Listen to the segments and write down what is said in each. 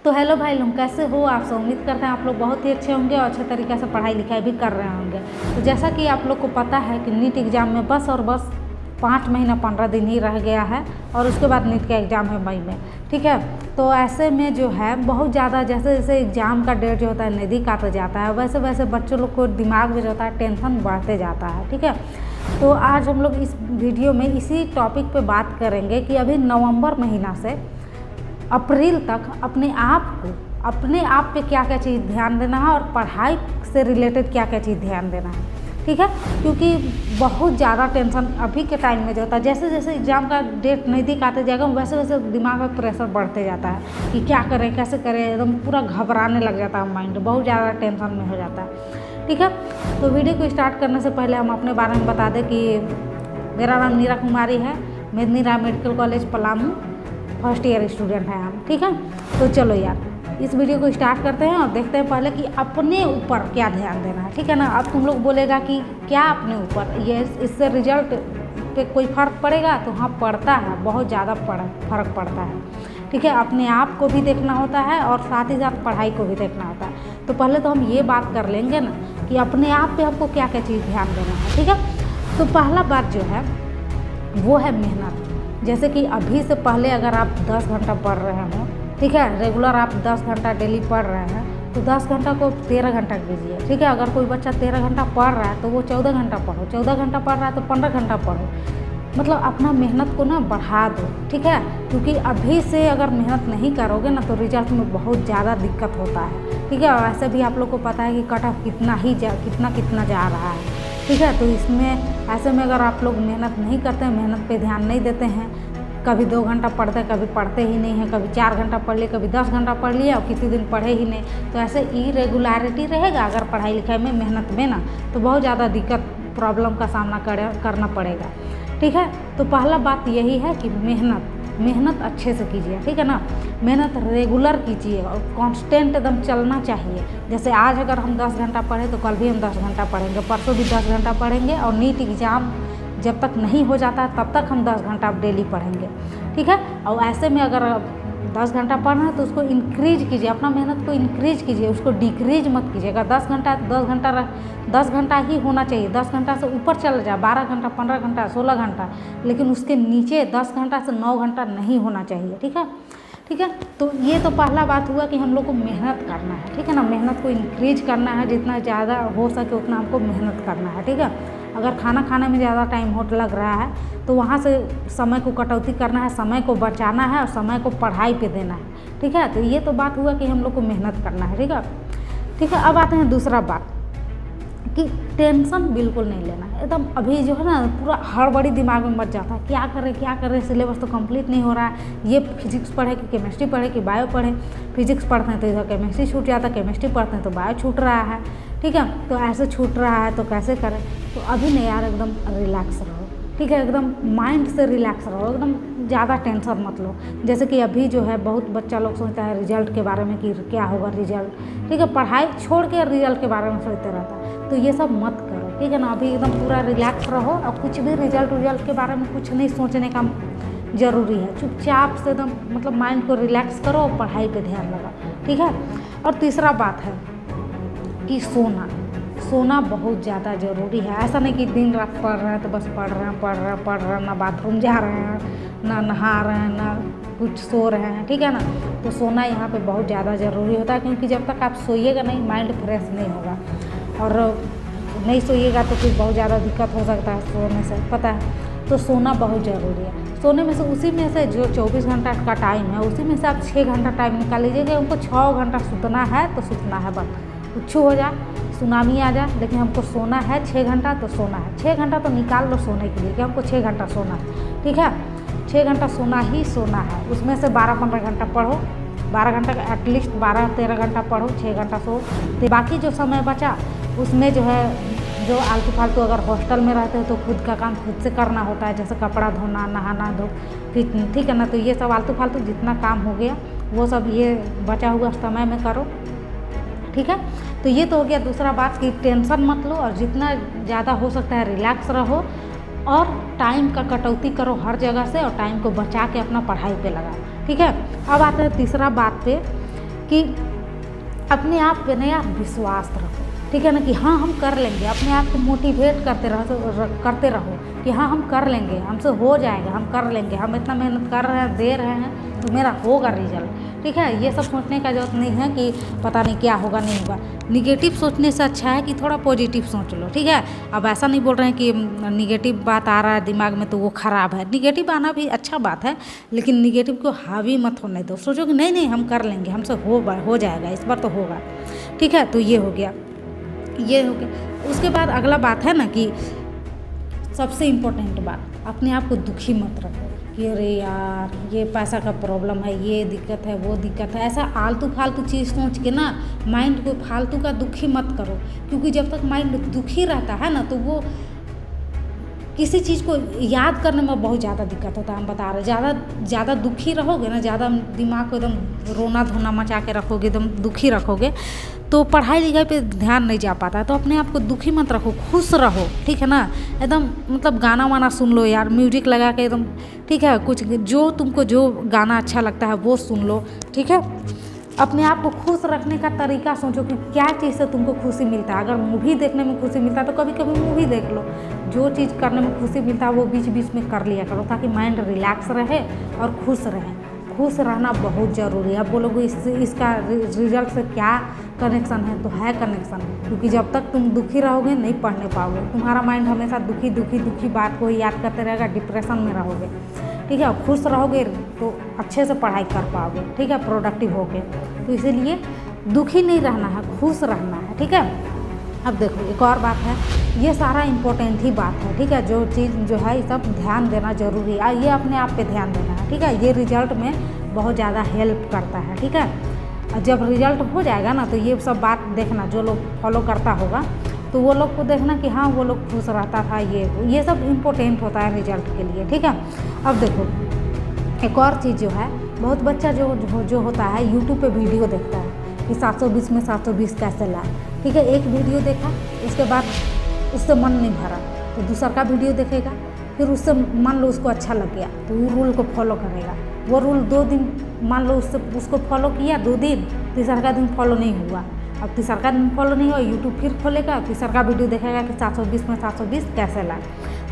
तो हेलो भाई लोग, कैसे हो आप सब। उम्मीद करते हैं आप लोग बहुत ही अच्छे होंगे और अच्छे तरीके से पढ़ाई लिखाई भी कर रहे होंगे। तो जैसा कि आप लोग को पता है कि नीट एग्ज़ाम में बस और बस 5 महीना 15 दिन ही रह गया है और उसके बाद नीट का एग्ज़ाम है मई में। ठीक है, तो ऐसे में जो है बहुत ज़्यादा जैसे जैसे एग्ज़ाम का डेट जो होता है नज़दीक आता जाता है, वैसे वैसे बच्चों लोग को दिमाग में जो होता है टेंशन बढ़ते जाता है। ठीक है, तो आज हम लोग इस वीडियो में इसी टॉपिक पे बात करेंगे कि अभी नवंबर महीना से अप्रैल तक अपने आप पे क्या क्या चीज़ ध्यान देना है और पढ़ाई से रिलेटेड क्या क्या चीज़ ध्यान देना है। ठीक है, क्योंकि बहुत ज़्यादा टेंशन अभी के टाइम में जो होता है, जैसे जैसे एग्ज़ाम का डेट नज़दीक आते जाएगा वैसे वैसे दिमाग में प्रेशर बढ़ते जाता है कि क्या करें कैसे करें, एकदम पूरा घबराने लग जाता है, माइंड बहुत ज़्यादा टेंशन में हो जाता है। ठीक है, तो वीडियो को स्टार्ट करने से पहले हम अपने बारे में बता दें कि मेरा नाम नीरा कुमारी है, Medini Rai medical college Palamu first year student हैं हम। ठीक है, तो चलो यार इस वीडियो को स्टार्ट करते हैं और देखते हैं पहले कि अपने ऊपर क्या ध्यान देना है। ठीक है ना, अब तुम लोग बोलेगा कि क्या अपने ऊपर, ये इससे रिजल्ट पे कोई फ़र्क पड़ेगा? तो हाँ पड़ता है, बहुत ज़्यादा फ़र्क पड़ता है। ठीक है, अपने आप को भी देखना होता है और साथ ही साथ पढ़ाई को भी देखना होता है। तो पहले तो हम ये बात कर लेंगे ना कि अपने आप पे हमको क्या क्या चीज़ ध्यान देना है। ठीक है, तो पहला बात जो है वो है मेहनत। जैसे कि अभी से पहले अगर आप 10 घंटा पढ़ रहे हो, ठीक है, रेगुलर आप 10 घंटा डेली पढ़ रहे हैं, तो 10 घंटा को 13 घंटा कीजिए। ठीक है, अगर कोई बच्चा 13 घंटा पढ़ रहा है तो वो 14 घंटा पढ़ो, 14 घंटा पढ़ रहा है तो 15 घंटा पढ़ो। मतलब अपना मेहनत को ना बढ़ा दो। ठीक है, क्योंकि अभी से अगर मेहनत नहीं करोगे ना तो रिजल्ट में बहुत ज़्यादा दिक्कत होता है। ठीक है, और ऐसे भी आप लोग को पता है कि कट ऑफ कितना जा रहा है। ठीक है, तो इसमें ऐसे में अगर आप लोग मेहनत नहीं करते हैं, मेहनत पे ध्यान नहीं देते हैं, कभी 2 घंटा पढ़ते हैं, कभी पढ़ते ही नहीं हैं, कभी 4 घंटा पढ़ लिए, कभी 10 घंटा पढ़ लिया और किसी दिन पढ़े ही नहीं, तो ऐसे इरेगुलरिटी रहेगा अगर पढ़ाई लिखाई में मेहनत में ना, तो बहुत ज़्यादा दिक्कत प्रॉब्लम का सामना करना पड़ेगा। ठीक है, तो पहला बात यही है कि मेहनत अच्छे से कीजिए। ठीक है ना, मेहनत रेगुलर कीजिए और कांस्टेंट एकदम चलना चाहिए। जैसे आज अगर हम 10 घंटा पढ़े तो कल भी हम 10 घंटा पढ़ेंगे, परसों भी 10 घंटा पढ़ेंगे और नीट एग्ज़ाम जब तक नहीं हो जाता है तब तक हम 10 घंटा डेली पढ़ेंगे। ठीक है, और ऐसे में अगर 10 घंटा पढ़ना है तो उसको इंक्रीज कीजिए, अपना मेहनत को इंक्रीज कीजिए, उसको डिक्रीज मत कीजिएगा। 10 घंटा 10 घंटा ही होना चाहिए, 10 घंटा से ऊपर चल जाए 12 घंटा 15 घंटा 16 घंटा, लेकिन उसके नीचे 10 घंटा से 9 घंटा नहीं होना चाहिए। ठीक है, ठीक है, तो ये तो पहला बात हुआ कि हम लोग को मेहनत करना है। ठीक है ना, मेहनत को इंक्रीज करना है, जितना ज़्यादा हो सके उतना हमको मेहनत करना है। ठीक है, अगर खाना खाने में ज़्यादा टाइम लग रहा है तो वहाँ से समय को कटौती करना है, समय को बचाना है और समय को पढ़ाई पे देना है। ठीक है, तो ये तो बात हुआ कि हम लोग को मेहनत करना है। ठीक है, ठीक है, अब आते हैं दूसरा बात कि टेंशन बिल्कुल नहीं लेना है। एकदम अभी जो है ना पूरा हड़बड़ी दिमाग में मच जाता है, क्या करें, सिलेबस तो कंप्लीट नहीं हो रहा है, ये फिजिक्स पढ़े कि केमिस्ट्री पढ़े कि बायो पढ़े, फिजिक्स पढ़ते हैं तो इधर केमिस्ट्री छूट जाता है, केमिस्ट्री पढ़ते हैं तो बायो छूट रहा है। ठीक है, तो ऐसे छूट रहा है तो कैसे करें? तो अभी नहीं यार, एकदम रिलैक्स रहो। ठीक है, एकदम माइंड से रिलैक्स रहो, एकदम ज़्यादा टेंशन मत लो। जैसे कि अभी जो है बहुत बच्चा लोग सोचता है रिजल्ट के बारे में कि क्या होगा रिजल्ट। ठीक है, पढ़ाई छोड़ के रिजल्ट के बारे में सोचते रहता है, तो ये सब मत करो। ठीक है ना, अभी एकदम पूरा रिलैक्स रहो और कुछ भी रिजल्ट के बारे में कुछ नहीं सोचने का ज़रूरी है। चुपचाप से एकदम मतलब माइंड को रिलैक्स करो और पढ़ाई पे ध्यान लगाओ। ठीक है, और तीसरा बात है कि सोना बहुत ज़्यादा ज़रूरी है। ऐसा नहीं कि दिन रात पढ़ रहे हैं तो बस पढ़ रहे हैं, ना बाथरूम जा रहे हैं, ना नहा रहे हैं, ना कुछ सो रहे हैं। ठीक है ना, तो सोना यहाँ पे बहुत ज़्यादा ज़रूरी होता है, क्योंकि जब तक आप सोइएगा नहीं माइंड फ्रेश नहीं होगा, और नहीं सोइएगा तो फिर बहुत ज़्यादा दिक्कत हो सकता है सोने से, पता है। तो सोना बहुत ज़रूरी है। सोने में से उसी में से जो 24 घंटा का टाइम है उसी में से आप 6 घंटा टाइम निकाल लीजिएगा। हमको 6 घंटा सुतना है तो सुतना है, बस कुछ हो जाए, सुनामी आ जाए, लेकिन हमको सोना है 6 घंटा तो सोना है। 6 घंटा तो निकाल लो सोने के लिए कि हमको 6 घंटा सोना है। ठीक है, 6 घंटा सोना ही सोना है, उसमें से 12-15 घंटा पढ़ो, 12 घंटा का एटलीस्ट 12-13 घंटा पढ़ो, 6 घंटा सो। तो बाकी जो समय बचा उसमें जो है जो आलतू फालतू अगर हॉस्टल में रहते हो तो खुद का काम खुद से करना होता है, जैसे कपड़ा धोना, नहाना धो, फिर ठीक है ना, तो ये सब आलतू फालतू जितना काम हो गया वो सब ये बचा हुआ समय में करो। ठीक है, तो ये तो हो गया दूसरा बात कि टेंशन मत लो और जितना ज़्यादा हो सकता है रिलैक्स रहो और टाइम का कटौती करो हर जगह से और टाइम को बचा के अपना पढ़ाई पे लगाओ। ठीक है, अब आते हैं तीसरा बात पे कि अपने आप पे ना यार विश्वास रखो, ठीक है ना, कि हाँ हम कर लेंगे। अपने आप को मोटिवेट करते रहो कि हाँ हम कर लेंगे, हमसे हो जाएगा, हम कर लेंगे, हम इतना मेहनत कर रहे हैं, दे रहे हैं, तो मेरा होगा रिजल्ट, ठीक है। ये सब सोचने का जरूरत नहीं है कि पता नहीं क्या होगा नहीं होगा। निगेटिव सोचने से अच्छा है कि थोड़ा पॉजिटिव सोच लो, ठीक है। अब ऐसा नहीं बोल रहे हैं कि निगेटिव बात आ रहा है दिमाग में तो वो ख़राब है, निगेटिव आना भी अच्छा बात है, लेकिन निगेटिव को हावी मत होने दो। सोचो कि नहीं नहीं हम कर लेंगे, हमसे हो जाएगा, इस बार तो होगा, ठीक है। तो ये हो गया। उसके बाद अगला बात है ना कि सबसे इम्पोर्टेंट बात, अपने आप को दुखी मत रखो कि अरे यार ये पैसा का प्रॉब्लम है, ये दिक्कत है, वो दिक्कत है। ऐसा आलतू फालतू चीज़ सोच के ना माइंड को फालतू का दुखी मत करो, क्योंकि जब तक माइंड दुखी रहता है ना तो वो किसी चीज़ को याद करने में बहुत ज़्यादा दिक्कत होता है। हम बता रहे ज़्यादा दुखी रहोगे ना, ज़्यादा दिमाग को एकदम रोना धोना मचा के रखोगे, एकदम दुखी रखोगे, तो पढ़ाई लिखाई पे ध्यान नहीं जा पाता है। तो अपने आप को दुखी मत रखो, खुश रहो, ठीक है ना। एकदम मतलब गाना वाना सुन लो यार, म्यूजिक लगा के एकदम, ठीक है, कुछ जो तुमको जो गाना अच्छा लगता है वो सुन लो, ठीक है। अपने आप को खुश रखने का तरीका सोचो कि क्या चीज़ से तुमको खुशी मिलता है। अगर मूवी देखने में खुशी मिलता है तो कभी कभी मूवी देख लो। जो चीज़ करने में खुशी मिलता है वो बीच बीच में कर लिया करो, ताकि माइंड रिलैक्स रहे और खुश रहे। खुश रहना बहुत ज़रूरी है। अब बोलोगे इसका रिजल्ट से क्या कनेक्शन है, तो है कनेक्शन, क्योंकि जब तक तुम दुखी रहोगे नहीं पढ़ने पाओगे। तुम्हारा माइंड हमेशा दुखी बात को ही याद करते रहेगा, डिप्रेशन में रहोगे, ठीक है। खुश रहोगे तो अच्छे से पढ़ाई कर पाओगे, ठीक है, प्रोडक्टिव होगे। तो इसीलिए दुखी नहीं रहना है, खुश रहना है, ठीक है। अब देखो एक और बात है, ये सारा इम्पोर्टेंट ही बात है, ठीक है। जो चीज़ जो है ये सब ध्यान देना जरूरी है, ये अपने आप पे ध्यान देना है, ठीक है। ये रिजल्ट में बहुत ज़्यादा हेल्प करता है, ठीक है। जब रिजल्ट हो जाएगा ना तो ये सब बात देखना, जो लोग फॉलो करता होगा तो वो लोग को देखना कि हाँ वो लोग खुश रहता था। ये सब इम्पोर्टेंट होता है रिजल्ट के लिए, ठीक है। अब देखो एक और चीज़ जो है, बहुत बच्चा जो होता है यूट्यूब पे वीडियो देखता है कि 720 में 720 कैसे लाए, ठीक है। एक वीडियो देखा, उसके बाद उससे मन नहीं भरा तो दूसरा का वीडियो देखेगा, फिर उससे मान लो उसको अच्छा लग गया तो वो रूल को फॉलो करेगा। वो रूल 2 दिन मान लो उसको फॉलो किया, 2 दिन, तीसरा का दिन फॉलो नहीं हुआ। अब तीसरा का दिन फॉलो नहीं हुआ, यूट्यूब फिर खोलेगा, तीसरा का वीडियो देखेगा कि 720 में 720 कैसे लाए।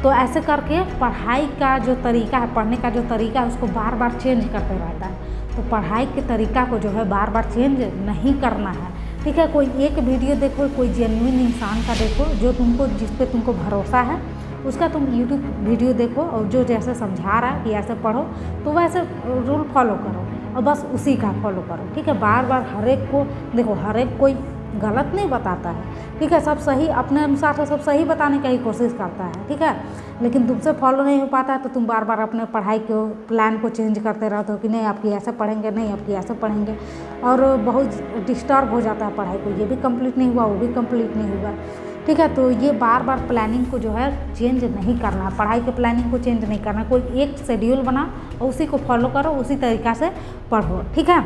तो ऐसे करके पढ़ाई का जो तरीका है, पढ़ने का जो तरीका है, उसको बार बार चेंज करते रहता है। तो पढ़ाई के तरीका को जो है बार बार चेंज नहीं करना है, ठीक है। कोई एक वीडियो देखो, कोई जेन्युइन इंसान का देखो, जो जिस पे तुमको भरोसा है उसका तुम यूट्यूब वीडियो देखो, और जो जैसे समझा रहा है कि ऐसे पढ़ो तो वैसे रूल फॉलो करो, और बस उसी का फॉलो करो, ठीक है। बार बार हर एक को देखो, हर एक कोई गलत नहीं बताता है, ठीक है। सब सही अपने अनुसार से सब सही बताने का ही कोशिश करता है, ठीक है। लेकिन तुमसे फॉलो नहीं हो पाता है तो तुम बार बार अपने पढ़ाई को प्लान को चेंज करते रहते हो कि नहीं आपकी ऐसे पढ़ेंगे, नहीं आपकी ऐसे पढ़ेंगे, और बहुत डिस्टर्ब हो जाता है पढ़ाई को। ये भी कंप्लीट नहीं हुआ, वो भी कंप्लीट नहीं हुआ, ठीक है। तो ये बार बार प्लानिंग को जो है चेंज नहीं करना, पढ़ाई के प्लानिंग को चेंज नहीं करना। कोई एक शेड्यूल बना और उसी को फॉलो करो, उसी तरीक़ा से पढ़ो, ठीक है।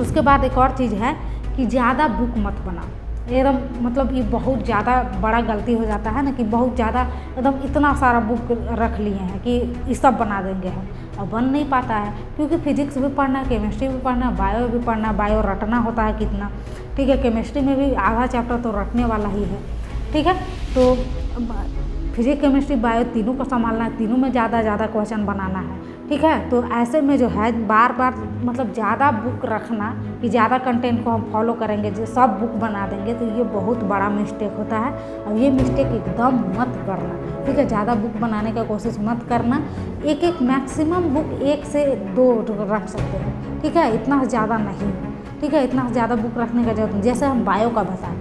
उसके बाद एक और चीज़ है कि ज़्यादा बुक मत बनाओ। एकदम मतलब ये बहुत ज़्यादा बड़ा गलती हो जाता है ना, कि बहुत ज़्यादा एकदम इतना सारा बुक रख लिए हैं कि ये सब बना देंगे हम, और बन नहीं पाता है, क्योंकि फिजिक्स भी पढ़ना है, केमिस्ट्री भी पढ़ना है, बायो भी पढ़ना है। बायो रटना होता है कितना, ठीक है। केमिस्ट्री में भी आधा चैप्टर तो रटने वाला ही है, ठीक है। तो फिजिक्स केमिस्ट्री बायो तीनों को संभालना है, तीनों में ज़्यादा क्वेश्चन बनाना है, ठीक है। तो ऐसे में जो है बार बार मतलब ज़्यादा बुक रखना कि ज़्यादा कंटेंट को हम फॉलो करेंगे, जो सब बुक बना देंगे, तो ये बहुत बड़ा मिस्टेक होता है। और ये मिस्टेक एकदम मत करना, ठीक है। ज़्यादा बुक बनाने का कोशिश मत करना। एक मैक्सिमम बुक 1 से 2 रख सकते हैं, ठीक है, इतना ज़्यादा नहीं, ठीक है। इतना ज़्यादा बुक रखने का जरूरत नहीं। जैसे हम बायो का बताएं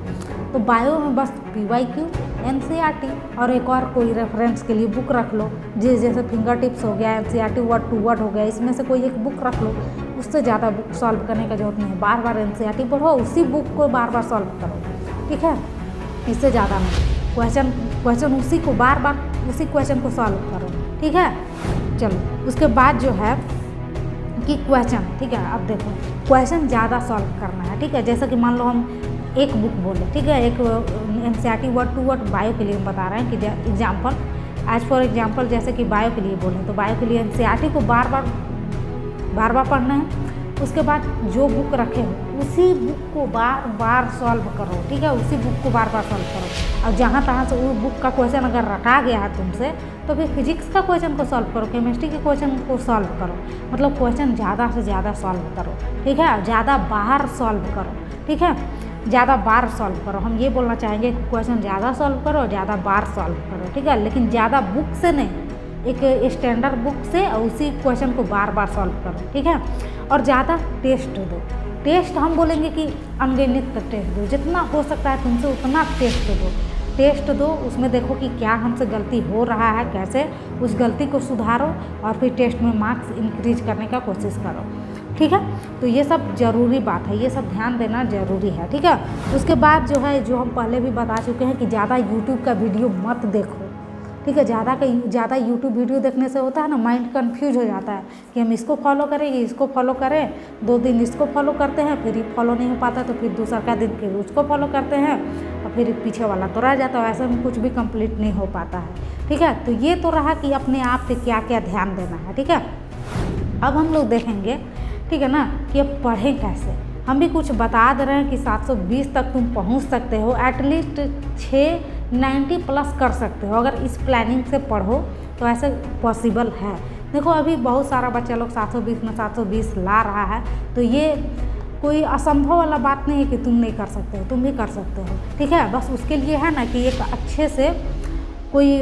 तो बायो में बस PYQ, NCERT और एक और कोई रेफरेंस के लिए बुक रख लो, जैसे फिंगर टिप्स हो गया, NCERT वर्ड टू वर्ड हो गया, इसमें से कोई एक बुक रख लो। उससे ज़्यादा बुक सॉल्व करने का जरूरत नहीं है। बार बार NCERT पढ़ो, उसी बुक को बार बार सॉल्व करो, ठीक है। इससे ज़्यादा नहीं। क्वेश्चन उसी को बार बार उसी क्वेश्चन को सॉल्व करो, ठीक है। चलो उसके बाद जो है कि क्वेश्चन, ठीक है। अब देखो क्वेश्चन ज़्यादा सॉल्व करना है, ठीक है। जैसे कि मान लो हम एक बुक बोले, ठीक है, एक NCERT word to word bio के लिए हम बता रहे हैं कि एग्जाम्पल, एज फॉर एग्जाम्पल जैसे कि बायो के लिए बोलें तो बायो के लिए NCERT को बार बार पढ़ना है। उसके बाद जो बुक रखे हो उसी बुक को बार बार सॉल्व करो, ठीक है, उसी बुक को बार बार सॉल्व करो। और जहाँ तहाँ से वो बुक का क्वेश्चन अगर रटा गया है तुमसे तो फिर फिजिक्स का क्वेश्चन को सॉल्व करो, केमिस्ट्री के क्वेश्चन को सॉल्व करो, मतलब क्वेश्चन ज़्यादा से ज़्यादा सॉल्व करो, ठीक है, ज़्यादा बार सॉल्व करो, ठीक है, ज़्यादा बार सॉल्व करो। हम ये बोलना चाहेंगे कि क्वेश्चन ज़्यादा सॉल्व करो, ज़्यादा बार सॉल्व करो, ठीक है, लेकिन ज़्यादा बुक से नहीं, एक स्टैंडर्ड बुक से और उसी क्वेश्चन को बार बार सॉल्व करो, ठीक है। और ज़्यादा टेस्ट दो, टेस्ट हम बोलेंगे कि अनगिनत टेस्ट दो, जितना हो सकता है तुमसे उतना टेस्ट दो, उसमें देखो कि क्या हमसे गलती हो रहा है, कैसे उस गलती को सुधारो और फिर टेस्ट में मार्क्स इंक्रीज करने का कोशिश करो, ठीक है। तो ये सब ज़रूरी बात है, ये सब ध्यान देना ज़रूरी है, ठीक है। उसके बाद जो है, जो हम पहले भी बता चुके हैं कि ज़्यादा यूट्यूब का वीडियो मत देखो, ठीक है। ज़्यादा यूट्यूब वीडियो देखने से होता है ना, माइंड कंफ्यूज हो जाता है कि हम इसको फॉलो करें, इसको फॉलो करें, 2 दिन इसको फॉलो करते हैं, फिर फॉलो नहीं हो पाता तो फिर दूसरा का दिन फिर उसको फॉलो करते हैं और फिर पीछे वाला तो रह जाता है, ऐसे में कुछ भी कंप्लीट नहीं हो पाता है, ठीक है। तो ये तो रहा कि अपने आप पे क्या क्या ध्यान देना है, ठीक है। अब हम लोग देखेंगे, ठीक है ना, कि अब पढ़ें कैसे। हम भी कुछ बता दे रहे हैं कि 720 तक तुम पहुंच सकते हो, एटलीस्ट 690 प्लस कर सकते हो अगर इस प्लानिंग से पढ़ो तो ऐसे पॉसिबल है। देखो अभी बहुत सारा बच्चा लोग 720 में 720 ला रहा है, तो ये कोई असंभव वाला बात नहीं है कि तुम नहीं कर सकते हो, तुम भी कर सकते हो, ठीक है। बस उसके लिए है ना कि एक अच्छे से कोई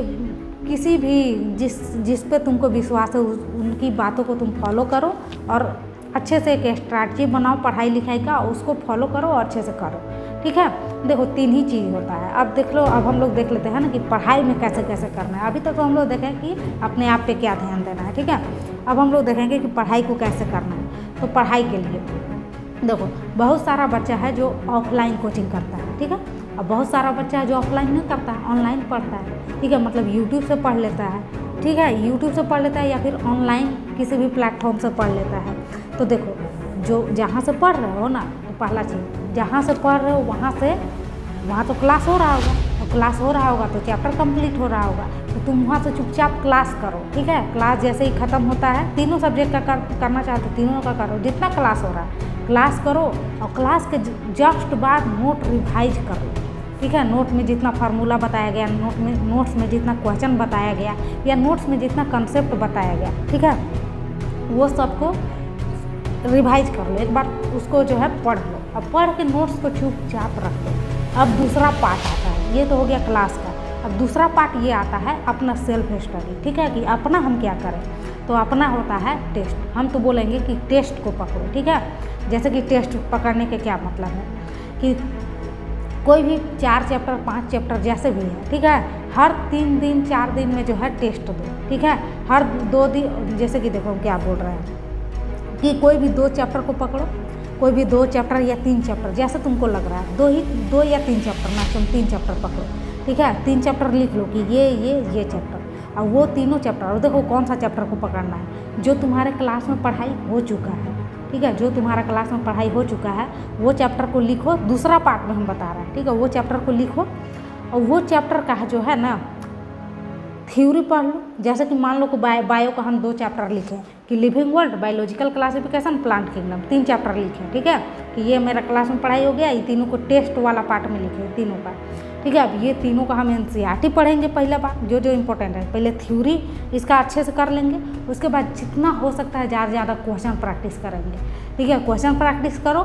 किसी भी जिस पे तुमको विश्वास है उनकी बातों को तुम फॉलो करो और अच्छे से एक स्ट्रैटेजी बनाओ पढ़ाई लिखाई का, उसको फॉलो करो और अच्छे से करो, ठीक है। देखो 3 ही चीज़ होता है। अब देख लो, अब हम लोग देख लेते हैं ना कि पढ़ाई में कैसे कैसे करना है। अभी तक तो हम लोग देखें कि अपने आप पे क्या ध्यान देना है, ठीक है। अब हम लोग देखेंगे कि पढ़ाई को कैसे करना है। तो पढ़ाई के लिए देखो, बहुत सारा बच्चा है जो ऑफलाइन कोचिंग करता है, ठीक है, और बहुत सारा बच्चा है जो ऑफलाइन नहीं करता है, ऑनलाइन पढ़ता है, ठीक है, मतलब यूट्यूब से पढ़ लेता है, ठीक है, यूट्यूब से पढ़ लेता है या फिर ऑनलाइन किसी भी प्लेटफॉर्म से पढ़ लेता है। तो देखो, जो जहाँ से पढ़ रहे हो ना, तो पहला चीज़, जहाँ से पढ़ रहे हो वहाँ तो क्लास हो रहा होगा, और क्लास हो रहा होगा तो चैप्टर कंप्लीट हो रहा होगा, तो तुम वहाँ से चुपचाप क्लास करो, ठीक है। क्लास जैसे ही ख़त्म होता है, तीनों सब्जेक्ट का करना चाहते हो तीनों का करो, जितना क्लास हो रहा है क्लास करो, और क्लास के जस्ट बाद नोट रिवाइज करो, ठीक है। नोट में जितना फार्मूला बताया गया, नोट्स में जितना क्वेश्चन बताया गया या नोट्स में जितना कंसेप्ट बताया गया, ठीक है, वो सबको रिवाइज कर लो, एक बार उसको जो है पढ़ लो, अब पढ़ के नोट्स को चुपचाप रख दो। अब दूसरा पार्ट आता है, ये तो हो गया क्लास का। अब दूसरा पार्ट ये आता है अपना सेल्फ स्टडी, ठीक है, कि अपना हम क्या करें। तो अपना होता है टेस्ट। हम तो बोलेंगे कि टेस्ट को पकड़ो, ठीक है। जैसे कि टेस्ट पकड़ने के क्या मतलब है कि कोई भी 4 चैप्टर 5 चैप्टर जैसे भी है, ठीक है, हर 3 दिन 4 दिन में जो है टेस्ट दो, ठीक है। हर 2 दिन, जैसे कि देखो हम क्या बोल रहे हैं कि कोई भी 2 चैप्टर को पकड़ो, कोई भी 2 चैप्टर या 3 चैप्टर जैसे तुमको लग रहा है, 2 या 3 चैप्टर, मैक्सिमम 3 चैप्टर पकड़ो, ठीक है। 3 चैप्टर लिख लो कि ये चैप्टर और वो तीनों चैप्टर, और देखो कौन सा चैप्टर को पकड़ना है, जो तुम्हारे क्लास में पढ़ाई हो चुका है, ठीक है, जो तुम्हारा क्लास में पढ़ाई हो चुका है वो चैप्टर को लिखो। दूसरा पार्ट में हम बता रहे हैं, ठीक है, वो चैप्टर को लिखो और वो चैप्टर का जो है ना थ्योरी पढ़ लो। जैसे कि मान लो कि बायो का हम 2 चैप्टर लिखें कि living world, biological classification, plant kingdom, 3 chapter लिखें, ठीक है, कि ये मेरा क्लास में पढ़ाई हो गया। ये तीनों को टेस्ट वाला पार्ट में लिखें, तीनों का, ठीक है। अब ये तीनों का हम एनसीईआरटी पढ़ेंगे पहला बार, जो इम्पोर्टेंट है, पहले थ्योरी इसका अच्छे से कर लेंगे। उसके बाद जितना हो सकता है ज़्यादा क्वेश्चन प्रैक्टिस करेंगे, ठीक है। क्वेश्चन प्रैक्टिस करो,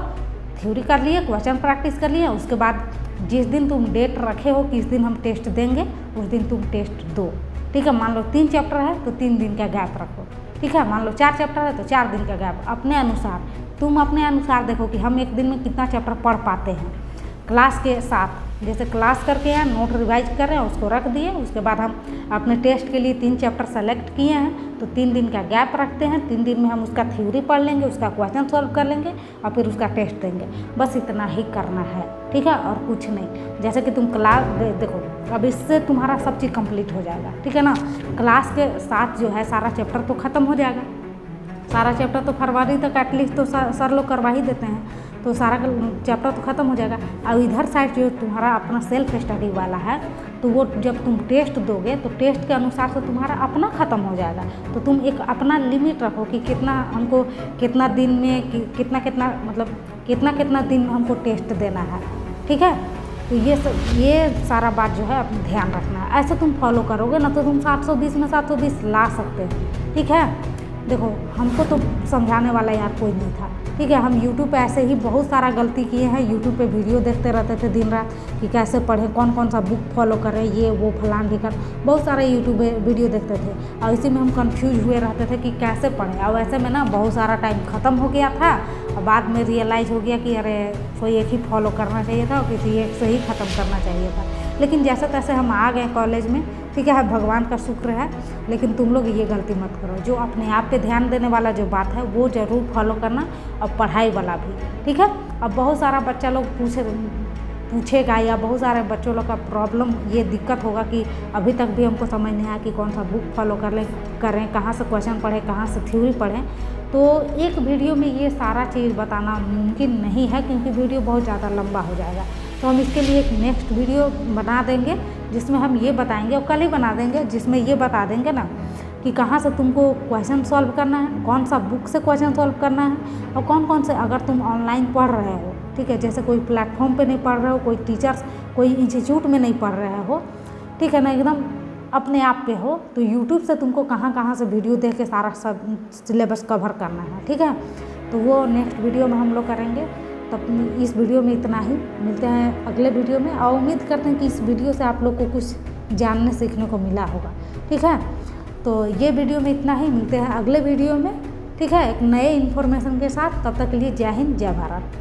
थ्योरी कर लिए, क्वेश्चन प्रैक्टिस कर लिए। उसके बाद जिस दिन तुम डेट रखे हो कि इस दिन हम टेस्ट देंगे, उस दिन तुम टेस्ट दो, ठीक है। मान लो 3 चैप्टर है तो 3 दिन का गैप रखो, ठीक है। मान लो 4 चैप्टर है तो 4 दिन का गैप, अपने अनुसार तुम अपने अनुसार देखो कि हम एक दिन में कितना चैप्टर पढ़ पाते हैं क्लास के साथ। जैसे क्लास करके हैं, नोट रिवाइज कर रहे हैं, उसको रख दिए। उसके बाद हम अपने टेस्ट के लिए 3 चैप्टर सेलेक्ट किए हैं तो 3 दिन का गैप रखते हैं। 3 दिन में हम उसका थ्योरी पढ़ लेंगे, उसका क्वेश्चन सॉल्व कर लेंगे और फिर उसका टेस्ट देंगे। बस इतना ही करना है, ठीक है, और कुछ नहीं। जैसे कि तुम क्लास देखो, अब इससे तुम्हारा सब चीज़ कंप्लीट हो जाएगा, ठीक है ना। क्लास के साथ जो है सारा चैप्टर तो ख़त्म हो जाएगा। सारा चैप्टर तो फरवरी तक एटलीस्ट तो सर लोग करवा ही देते हैं। तो सारा चैप्टर तो ख़त्म हो जाएगा। और इधर साइड जो तुम्हारा अपना सेल्फ स्टडी वाला है, तो वो जब तुम टेस्ट दोगे तो टेस्ट के अनुसार से तुम्हारा अपना ख़त्म हो जाएगा। तो तुम एक अपना लिमिट रखो कि कितना हमको कितना दिन में कितना कितना मतलब कितना दिन हमको टेस्ट देना है, ठीक है। तो ये सारा बात जो है अपना ध्यान रखना है। ऐसे तुम फॉलो करोगे ना तो तुम 720 में 720 ला सकते हो, ठीक है। देखो हमको तो समझाने वाला यार कोई नहीं था, ठीक है। हम यूट्यूब पे ऐसे ही बहुत सारा गलती किए हैं। यूट्यूब पे वीडियो देखते रहते थे दिन रात कि कैसे पढ़ें, कौन कौन सा बुक फॉलो करें, ये वो फलान ढिकान, बहुत सारा यूट्यूब पे वीडियो देखते थे और इसी में हम कंफ्यूज हुए रहते थे कि कैसे पढ़ें। और ऐसे में ना बहुत सारा टाइम ख़त्म हो गया था और बाद में रियलाइज़ हो गया कि अरे कोई एक ही फॉलो करना चाहिए था और किसी एक से ही ख़त्म करना चाहिए था। लेकिन जैसे तैसे हम आ गए कॉलेज में, ठीक है, भगवान का शुक्र है। लेकिन तुम लोग ये गलती मत करो, जो अपने आप पे ध्यान देने वाला जो बात है वो ज़रूर फॉलो करना और पढ़ाई वाला भी, ठीक है। अब बहुत सारा बच्चा लोग पूछेगा या बहुत सारे बच्चों लोग का प्रॉब्लम ये दिक्कत होगा कि अभी तक भी हमको समझ नहीं आया कि कौन सा बुक फॉलो करें, कहाँ से क्वेश्चन पढ़ें, कहाँ से थ्योरी पढ़ें। तो एक वीडियो में ये सारा चीज़ बताना मुमकिन नहीं है क्योंकि वीडियो बहुत ज़्यादा लंबा हो जाएगा। तो हम इसके लिए एक नेक्स्ट वीडियो बना देंगे जिसमें हम ये बताएंगे, और कल ही बना देंगे, जिसमें ये बता देंगे ना कि कहाँ से तुमको क्वेश्चन सॉल्व करना है, कौन सा बुक से क्वेश्चन सॉल्व करना है और कौन कौन से, अगर तुम ऑनलाइन पढ़ रहे हो, ठीक है, जैसे कोई प्लेटफॉर्म पे नहीं पढ़ रहे हो, कोई टीचर्स कोई इंस्टीट्यूट में नहीं पढ़ रहे हो, ठीक है ना, एकदम अपने आप पे हो, तो यूट्यूब से तुमको कहाँ कहाँ से वीडियो देख के सारा सब सिलेबस कवर करना है, ठीक है। तो वो नेक्स्ट वीडियो में हम लोग करेंगे। तब इस वीडियो में इतना ही, मिलते हैं अगले वीडियो में और उम्मीद करते हैं कि इस वीडियो से आप लोग को कुछ जानने सीखने को मिला होगा, ठीक है। तो ये वीडियो में इतना ही, मिलते हैं अगले वीडियो में, ठीक है, एक नए इन्फॉर्मेशन के साथ। तब तक के लिए जय हिंद, जय भारत।